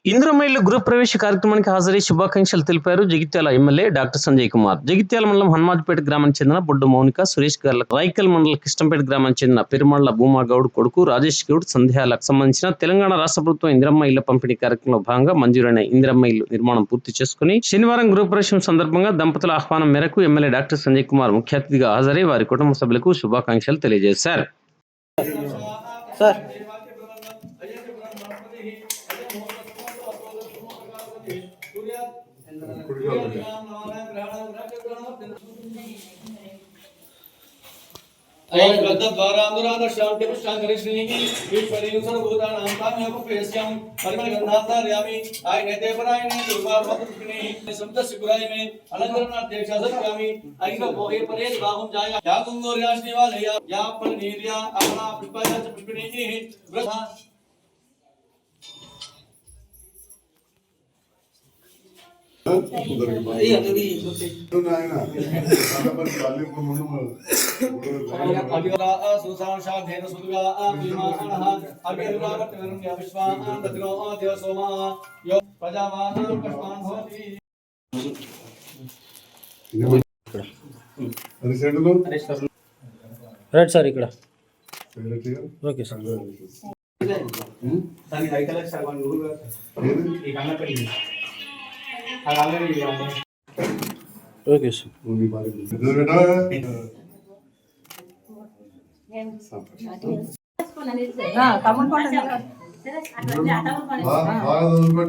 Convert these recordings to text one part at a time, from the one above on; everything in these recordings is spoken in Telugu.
ఇందిరమ్మ ఇళ్ల గృహ ప్రవేశ కార్యక్రమానికి హాజరై శుభాకాంక్షలు తెలిపారు జగిత్యాల ఎమ్మెల్యే డాక్టర్ సంజయ్ కుమార్. జగిత్యాల మండలం హనుమాజ్పేట గ్రామానికి చెందిన బొడ్డు మౌనిక సురేష్ గార్ల, రాయికల్ మండలం కిష్టంపేట గ్రామానికి చెందిన పెరుమళ్ల భూమా గౌడ్ కొడుకు రాజేష్ గౌడ్ సంధ్యాలకు సంబంధించిన తెలంగాణ రాష్ట్ర ప్రభుత్వం ఇందిరమ్మ ఇళ్ల పంపిణీ కార్యక్రమంలో భాగంగా మంజూరైన ఇందిరమ్మ ఇల్లు నిర్మాణం పూర్తి చేసుకుని శనివారం గృహప్రవేశం సందర్భంగా దంపతుల ఆహ్వానం మేరకు ఎమ్మెల్యే డాక్టర్ సంజయ్ కుమార్ ముఖ్య అతిథిగా హాజరై వారి కుటుంబ సభ్యులకు శుభాకాంక్షలు తెలియజేశారు. రైట్ సార్ ఇక్కడ okay sir. Okay sir.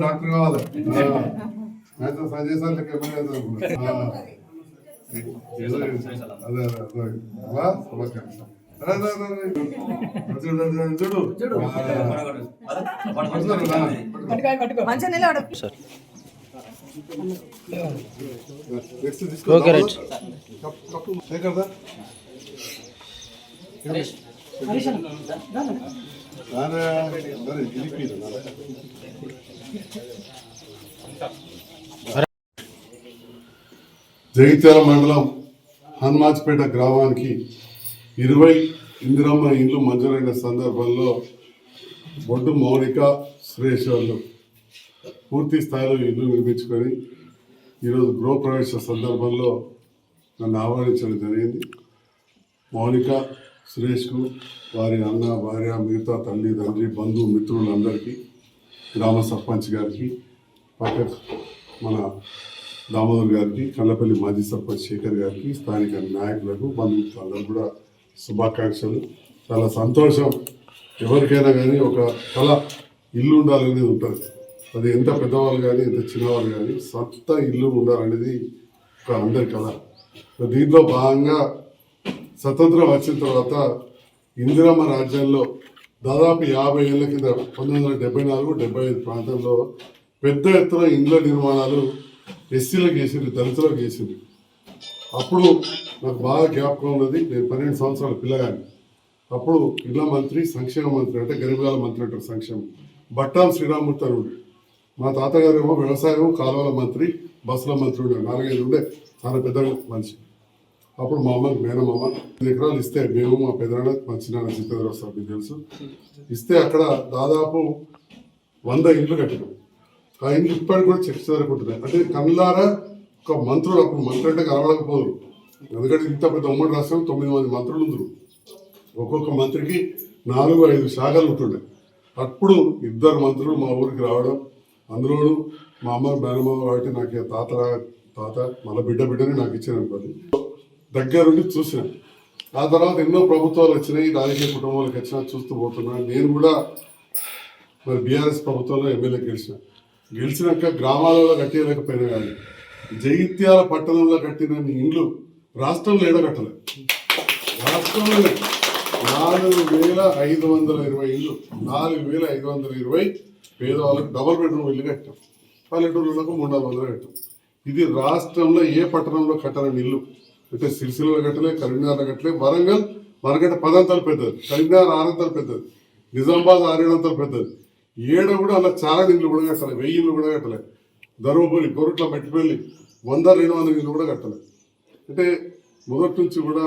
Doctor కావాలి సంజయ్ సార్ లెక్క ఓకే రైట్. జగిత్యాల మండలం హనుమాజ్పేట గ్రామానికి 20 ఇందిరమ్మ ఇండ్లు మంజూరైన సందర్భంలో బొడ్డు మౌనిక సురేష్ వాళ్ళు పూర్తి స్థాయిలో ఇల్లు నిర్మించుకొని ఈరోజు గృహప్రవేశ సందర్భంలో నన్ను ఆహ్వానించడం జరిగింది. మౌనిక సురేష్కు వారి అన్న భార్య మిగతా తల్లి తండ్రి బంధువు మిత్రులందరికీ, గ్రామ సర్పంచ్ గారికి, పక్క మన దామోదర్ గారికి, కళ్ళపల్లి మాజీ సర్పంచ్ శేఖర్ గారికి, స్థానిక నాయకులకు, బంధువులందరూ కూడా శుభాకాంక్షలు. చాలా సంతోషం. ఎవరికైనా కానీ ఒక కళ ఇల్లు ఉండాలనేది ఉంటుంది. అది ఎంత పెద్దవాళ్ళు కానీ ఎంత చిన్నవాళ్ళు కానీ సొంత ఇల్లు ఉండాలనేది ఒక అందరి కళ. దీంట్లో భాగంగా స్వతంత్రం వచ్చిన తర్వాత ఇందిరమ్మ రాజ్యంలో దాదాపు 50 ఏళ్ల కింద 1974-75 ప్రాంతంలో పెద్ద ఎత్తున ఇండ్ల నిర్మాణాలు ఎస్సీలకు వేసింది, దళితులకు వేసింది. అప్పుడు నాకు బాగా జ్ఞాపకం ఉన్నది. నేను 12 సంవత్సరాల పిల్లగాని. అప్పుడు ఇళ్ల మంత్రి, సంక్షేమ మంత్రి, అంటే గరీబాల మంత్రి అంటారు సంక్షేమం, బట్టాం శ్రీరామూర్తి అని ఉండే. మా తాతగారు ఏమో వ్యవసాయం, కాలువల మంత్రి, బస్సుల మంత్రి ఉండే. 4-5 ఉండే, చాలా పెద్ద మనిషి. అప్పుడు మా అమ్మకి మేనమామ 5 ఎకరాలు ఇస్తే, మేము మా పెదనాన్న, మా చిన్న చిత్తరావు సార్ మీకు తెలుసు, ఇస్తే అక్కడ దాదాపు 100 ఇండ్లు కట్టినాం. ఆ ఇండ్లు ఇప్పటికి కూడా చెక్కుంటున్నాయి. అంటే కళ్ళారా ఒక మంత్రులు, అప్పుడు మంత్రి అంటే కలవడకపోదు. ఎందుకంటే ఇంత పెద్ద ఉమ్మడి రాష్ట్రం 9 మంది మంత్రులు ఉందరు. ఒక్కొక్క మంత్రికి 4-5 శాఖలు ఉంటుండే. అప్పుడు 2 మంత్రులు మా ఊరికి రావడం, అందులో మా అమ్మ మేనమామ కాబట్టి నాకు తాత మళ్ళీ బిడ్డని నాకు ఇచ్చాను అనుకోండి. దగ్గరుండి చూసిన. ఆ తర్వాత ఎన్నో ప్రభుత్వాలు వచ్చినాయి, రాజకీయ కుటుంబాలకు వచ్చినా చూస్తూ పోతున్నాను. నేను కూడా మరి బీఆర్ఎస్ ప్రభుత్వంలో ఎమ్మెల్యే గెలిచినాక గ్రామాలలో కట్టేయలేకపోయినా కానీ జగిత్యాల పట్టణంలో కట్టిన ఇండ్లు రాష్ట్రంలో ఏడగట్టలేదు. రాష్ట్రంలో 4,520 ఇల్లు, 4,520 పేదవాళ్ళకు డబుల్ బెడ్రూమ్ ఇల్లు కట్టాం. పల్లెటూరులకు 300 కట్టాం. ఇది రాష్ట్రంలో ఏ పట్టణంలో కట్టాలని ఇల్లు. అంటే సిరిసిల్లలో కట్టలే, కరీంనగర్లో కట్టలే, వరంగల్ మనకంటే 10 అంతలు పెద్దది, కరీంనగర్ 6 అంతలు పెద్దది, నిజామాబాద్ 6-7 అంతలు పెద్దది. ఏడ కూడా అలా చాలా ఇల్లు కూడా కట్టలే, 1000 ఇల్లు కూడా కట్టలే. ధర్మపురి, కొరుట్ల, మెట్టిపల్లి 100-200 ఇల్లు కూడా కట్టలే. అంటే మొదటి నుంచి కూడా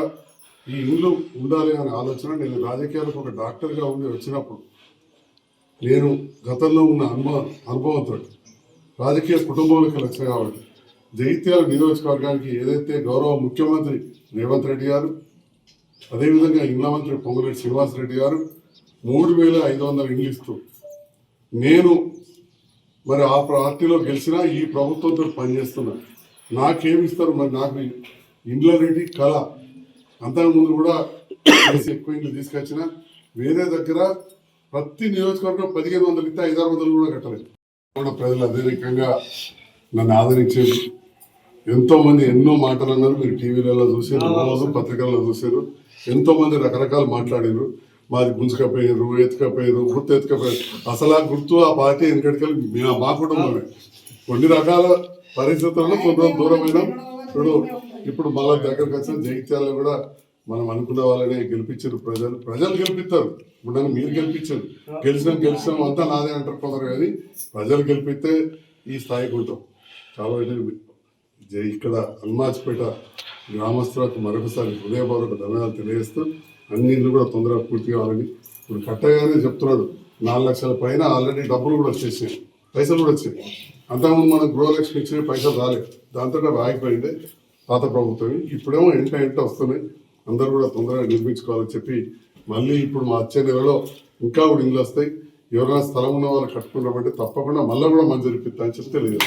ఈ ఇల్లు ఉండాలి అనే ఆలోచన. నేను రాజకీయాలకు ఒక డాక్టర్గా ఉండి వచ్చినప్పుడు నేను గతంలో ఉన్న అనుభవంతో రాజకీయ కుటుంబంలోకి లక్ష్యం కాబట్టి జగిత్యాల నియోజకవర్గానికి ఏదైతే గౌరవ ముఖ్యమంత్రి రేవంత్ రెడ్డి గారు, అదేవిధంగా ఇండ్ల మంత్రి పొంగులేటి శ్రీనివాసరెడ్డి గారు 3,500 ఇండ్లు ఇస్తూ నేను మరి ఆ పార్టీలో గెలిచినా ఈ ప్రభుత్వంతో పనిచేస్తున్నా, నాకేమి ఇస్తారు మరి, నాకు ఇండ్ల రెడ్డి కళ. అంతకుముందు కూడా ఎక్కువ ఇండ్లు తీసుకొచ్చిన వేరే దగ్గర ప్రతి నియోజకవర్గం 1,500 ఇస్తే 500 కూడా కట్టలేదు. కూడా ప్రజలు అదే రకంగా నన్ను ఆదరించారు. ఎంతో మంది ఎన్నో మాటలు అన్నారు, మీరు టీవీలలో చూసారు, రోజు పత్రికల్లో చూసారు. ఎంతో మంది రకరకాలు మాట్లాడారు. మాది గుంజుకపోయారు, ఎత్తుకపోయారు, గుర్తు ఎత్తుకపోయారు. అసలు ఆ గుర్తు ఆ పార్టీ ఎందుకంటే మా కుటుంబమే. కొన్ని రకాల పరిస్థితుల్లో కొంత దూరమైన ఇప్పుడు మళ్ళా దగ్గరకు వచ్చిన జగిత్యాలలో కూడా మనం అనుకున్న వాళ్ళనే గెలిపించారు. ప్రజలు గెలిపిస్తారు. ఇప్పుడు నన్ను మీరు గెలిపించారు, గెలిచినాం అంతా నాదే అంటారు కొందరు, కానీ ప్రజలు గెలిపిస్తే ఈ స్థాయికి ఉంటాం. కాబట్టి ఇక్కడ హనుమాజ్పేట గ్రామస్తులకు మరొకసారి హృదయపూర్వక ధన్యవాదాలు తెలియజేస్తూ అన్ని ఇళ్ళు కూడా తొందరగా పూర్తి కావాలని ఇప్పుడు కట్టగానే చెప్తున్నాడు. 4 లక్షల పైన ఆల్రెడీ డబ్బులు కూడా వచ్చేసాయి, పైసలు కూడా వచ్చాయి. అంతకుముందు మనకు గృహలక్ష్మి ఇచ్చిన పైసలు రాలేదు, దాంతో ఆగిపోయింది పాత ప్రభుత్వం. ఇప్పుడేమో ఎంట వస్తున్నాయి. అందరూ కూడా తొందరగా నిర్మించుకోవాలని చెప్పి మళ్ళీ ఇప్పుడు మా వచ్చే నెలలో ఇంకా కూడా ఇళ్ళు వస్తాయి. ఎవరైనా స్థలం ఉన్న వాళ్ళు కట్టుకున్నామంటే తప్పకుండా మళ్ళీ కూడా మంజూరు ఇప్పిస్తా అని చెప్పి తెలియదు.